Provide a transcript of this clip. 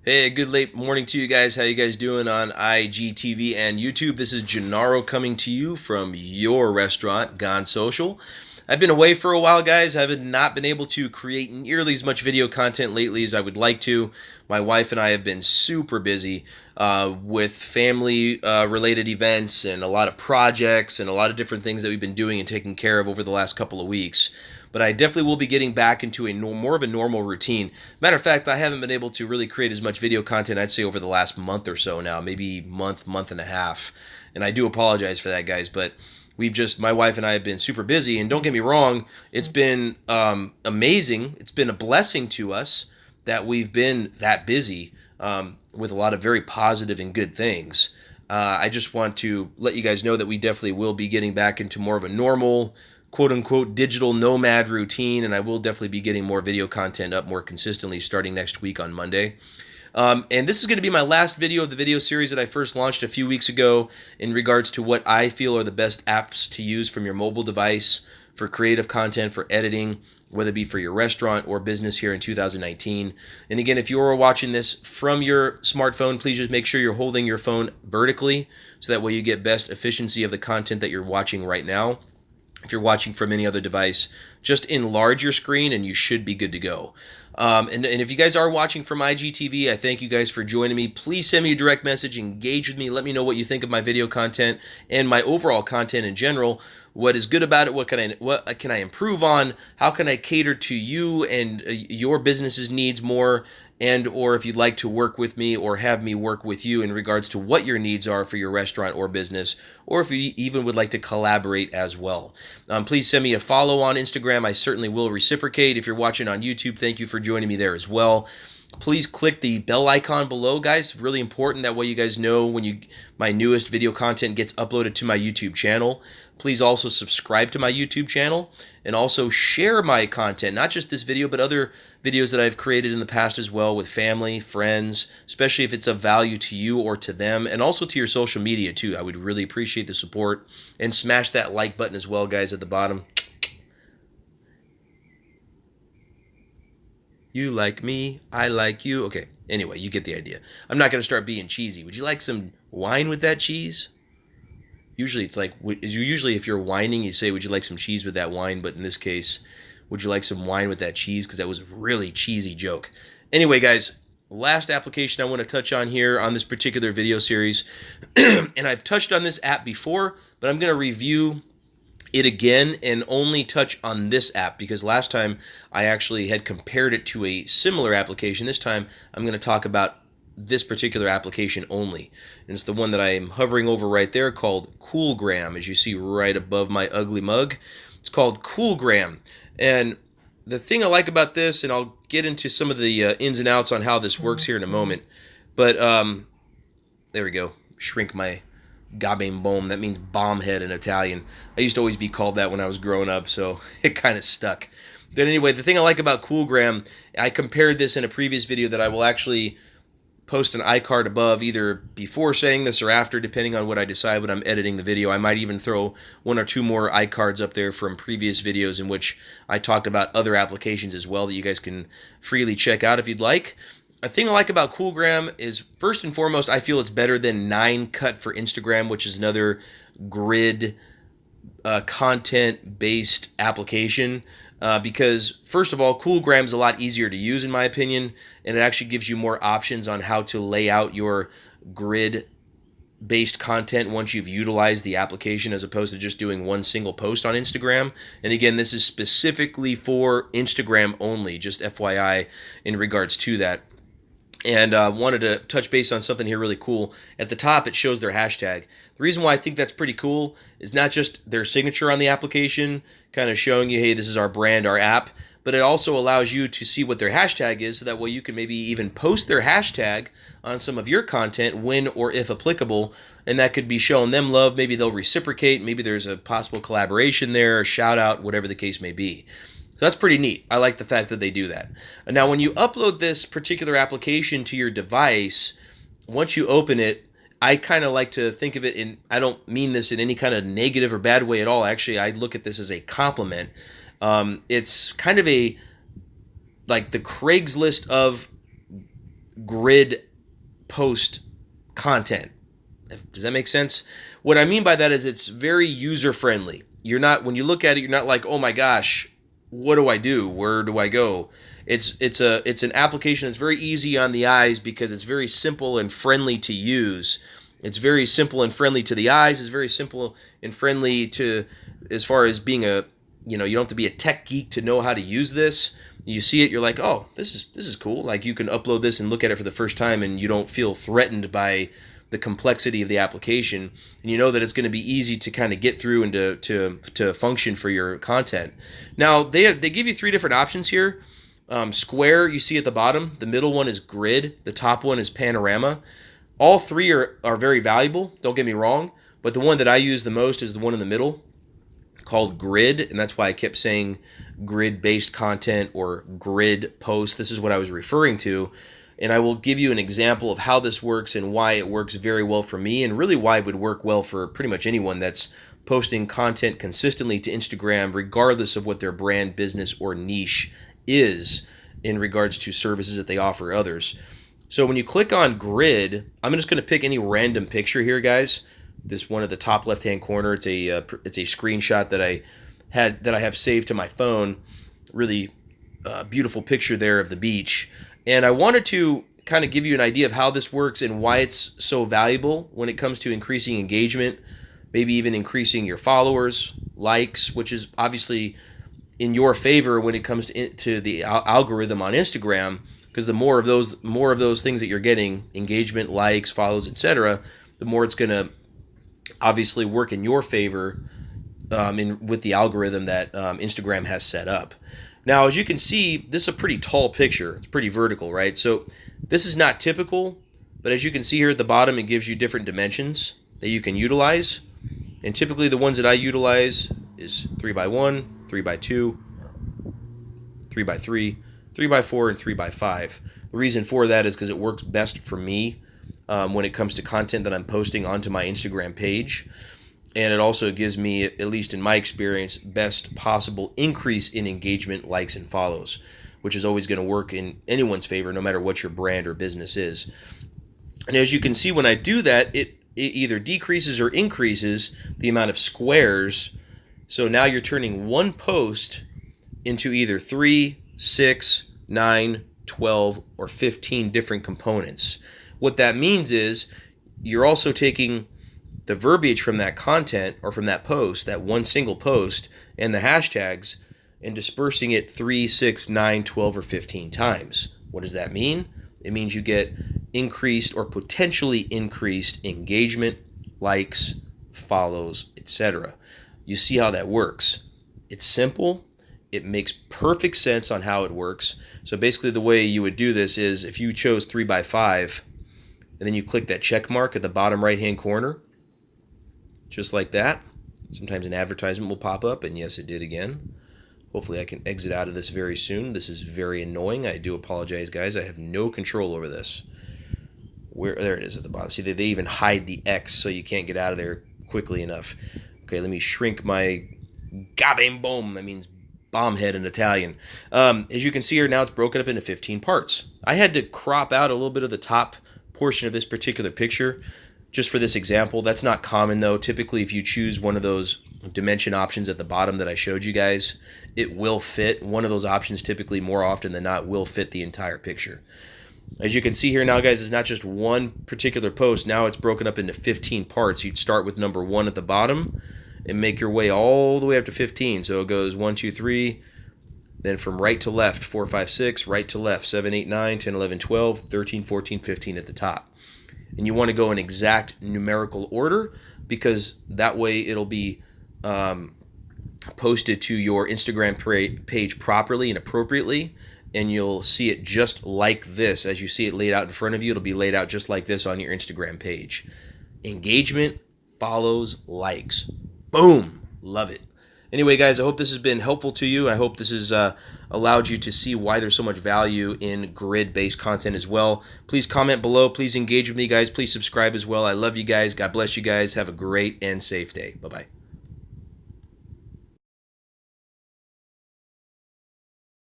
Hey, good late morning to you guys. How you guys doing on IGTV and YouTube? This is Gennaro coming to you from your restaurant, Gone Social. I've been away for a while, guys. I've not been able to create nearly as much video content lately as I would like to. My wife and I have been super busy with family related events and a lot of projects and a lot of different things that we've been doing and taking care of over the last couple of weeks. But I definitely will be getting back into a more of a normal routine. Matter of fact, I haven't been able to really create as much video content, I'd say, over the last month or so now, maybe month and a half. And I do apologize for that, guys, but my wife and I have been super busy. And don't get me wrong, it's been amazing. It's been a blessing to us that we've been that busy with a lot of very positive and good things. I just want to let you guys know that we definitely will be getting back into more of a normal, quote unquote, digital nomad routine, and I will definitely be getting more video content up more consistently starting next week on Monday. And this is going to be my last video of the video series that I first launched a few weeks ago in regards to what I feel are the best apps to use from your mobile device for creative content, for editing, whether it be for your restaurant or business here in 2019. And again, if you are watching this from your smartphone, please just make sure you're holding your phone vertically so that way you get best efficiency of the content that you're watching right now. If you're watching from any other device, just enlarge your screen and you should be good to go. And if you guys are watching from IGTV, I thank you guys for joining me. Please send me a direct message, engage with me, let me know what you think of my video content and my overall content in general. What is good about it? What can I improve on? How can I cater to you and your business's needs more? And or if you'd like to work with me or have me work with you in regards to what your needs are for your restaurant or business, or if you even would like to collaborate as well. Please send me a follow on Instagram. I certainly will reciprocate. If you're watching on YouTube, thank you for joining me there as well. Please click the bell icon below, guys. Really important. That way you guys know when my newest video content gets uploaded to my YouTube channel. Please also subscribe to my YouTube channel and also share my content, not just this video, but other videos that I've created in the past as well with family, friends, especially if it's of value to you or to them, and also to your social media too. I would really appreciate the support. And smash that like button as well, guys, at the bottom. You like me, I like you. Okay, anyway, you get the idea. I'm not going to start being cheesy. Would you like some wine with that cheese? Usually it's like, usually if you're whining, you say, would you like some cheese with that wine? But in this case, would you like some wine with that cheese? Because that was a really cheesy joke. Anyway, guys, last application I want to touch on here on this particular video series, and I've touched on this app before, but I'm going to review it again and only touch on this app because last time I actually had compared it to a similar application. This time I'm going to talk about this particular application only, and it's the one that I am hovering over right there called coolgram, as you see right above my ugly mug. It's called coolgram, and the thing I like about this, and I'll get into some of the ins and outs on how this works here in a moment, but there we go. Shrink my Gabe Boom. That means bomb head in Italian. I used to always be called that when I was growing up, so it kind of stuck. But anyway, the thing I like about coolgram, I compared this in a previous video that I will actually post an iCard above, either before saying this or after, depending on what I decide when I'm editing the video. I might even throw one or two more iCards up there from previous videos in which I talked about other applications as well that you guys can freely check out if you'd like. A thing I like about coolgram is, first and foremost, I feel it's better than 9cut for Instagram, which is another grid content-based application. Because, first of all, coolgram is a lot easier to use, in my opinion, and it actually gives you more options on how to lay out your grid-based content once you've utilized the application, as opposed to just doing one single post on Instagram. And again, this is specifically for Instagram only, just FYI in regards to that. And wanted to touch base on something here really cool. At the top, it shows their hashtag. The reason why I think that's pretty cool is not just their signature on the application, kind of showing you, hey, this is our brand, our app, but it also allows you to see what their hashtag is, so that way you can maybe even post their hashtag on some of your content when or if applicable, and that could be showing them love. Maybe they'll reciprocate. Maybe there's a possible collaboration there, a shout out, whatever the case may be. So that's pretty neat. I like the fact that they do that. Now, when you upload this particular application to your device, once you open it, I kind of like to think of it in, I don't mean this in any kind of negative or bad way at all. Actually, I look at this as a compliment. It's kind of like the Craigslist of grid post content. Does that make sense? What I mean by that is it's very user friendly. You're not, when you look at it, you're not like, oh my gosh, what do I do? Where do I go? It's an application that's very easy on the eyes because it's very simple and friendly to use. It's very simple and friendly to the eyes. It's very simple and friendly to, as far as being a, you don't have to be a tech geek to know how to use this. You see it, you're like, oh, this is cool. Like, you can upload this and look at it for the first time, and you don't feel threatened by the complexity of the application, and you know that it's going to be easy to kind of get through and to function for your content. Now they give you 3 different options here. Square, you see at the bottom. The middle one is grid. The top one is panorama. All 3 are very valuable. Don't get me wrong, but the one that I use the most is the one in the middle, called grid, and that's why I kept saying grid-based content or grid post. This is what I was referring to, and I will give you an example of how this works and why it works very well for me, and really why it would work well for pretty much anyone that's posting content consistently to Instagram, regardless of what their brand, business, or niche is in regards to services that they offer others. So when you click on grid, I'm just going to pick any random picture here, guys. This one at the top left-hand corner, it's a screenshot that I have saved to my phone. Really beautiful picture there of the beach. And I wanted to kind of give you an idea of how this works and why it's so valuable when it comes to increasing engagement, maybe even increasing your followers, likes, which is obviously in your favor when it comes to the algorithm on Instagram, because the more of those things that you're getting, engagement, likes, follows, etc., the more it's going to obviously work in your favor with the algorithm that Instagram has set up. Now, as you can see, this is a pretty tall picture. It's pretty vertical, right? So this is not typical, but as you can see here at the bottom, it gives you different dimensions that you can utilize. And typically the ones that I utilize is 3x1, 3x2, 3x3, 3x4, and 3x5. The reason for that is because it works best for me when it comes to content that I'm posting onto my Instagram page. And it also gives me, at least in my experience, best possible increase in engagement, likes, and follows, which is always going to work in anyone's favor, no matter what your brand or business is. And as you can see, when I do that, it either decreases or increases the amount of squares. So now you're turning one post into either 3, 6, 9, 12, or 15 different components. What that means is you're also taking the verbiage from that content or from that post, that one single post, and the hashtags, and dispersing it 3, 6, 9, 12, or 15 times. What does that mean? It means you get increased or potentially increased engagement, likes, follows, etc. You see how that works. It's simple. It makes perfect sense on how it works. So basically the way you would do this is if you chose 3x5, and then you click that check mark at the bottom right-hand corner, just like that. Sometimes an advertisement will pop up, and yes, it did again. Hopefully I can exit out of this very soon. This is very annoying. I do apologize, guys. I have no control over this. There it is at the bottom. See, they even hide the X so you can't get out of there quickly enough. Okay, let me shrink my gabim boom. That means bomb head in Italian. As you can see here, now it's broken up into 15 parts. I had to crop out a little bit of the top portion of this particular picture just for this example. That's not common though. Typically, if you choose one of those dimension options at the bottom that I showed you guys, it will fit. One of those options typically, more often than not, will fit the entire picture. As you can see here now, guys, it's not just one particular post. Now it's broken up into 15 parts. You'd start with number 1 at the bottom and make your way all the way up to 15. So it goes 1, 2, 3, then from right to left, 4, 5, 6, right to left, 7, 8, 9, 10, 11, 12, 13, 14, 15 at the top. And you want to go in exact numerical order because that way it'll be posted to your Instagram page properly and appropriately, and you'll see it just like this. As you see it laid out in front of you, it'll be laid out just like this on your Instagram page. Engagement, follows, likes. Boom. Love it. Anyway, guys, I hope this has been helpful to you. I hope this has allowed you to see why there's so much value in grid-based content as well. Please comment below. Please engage with me, guys. Please subscribe as well. I love you guys. God bless you guys. Have a great and safe day. Bye-bye.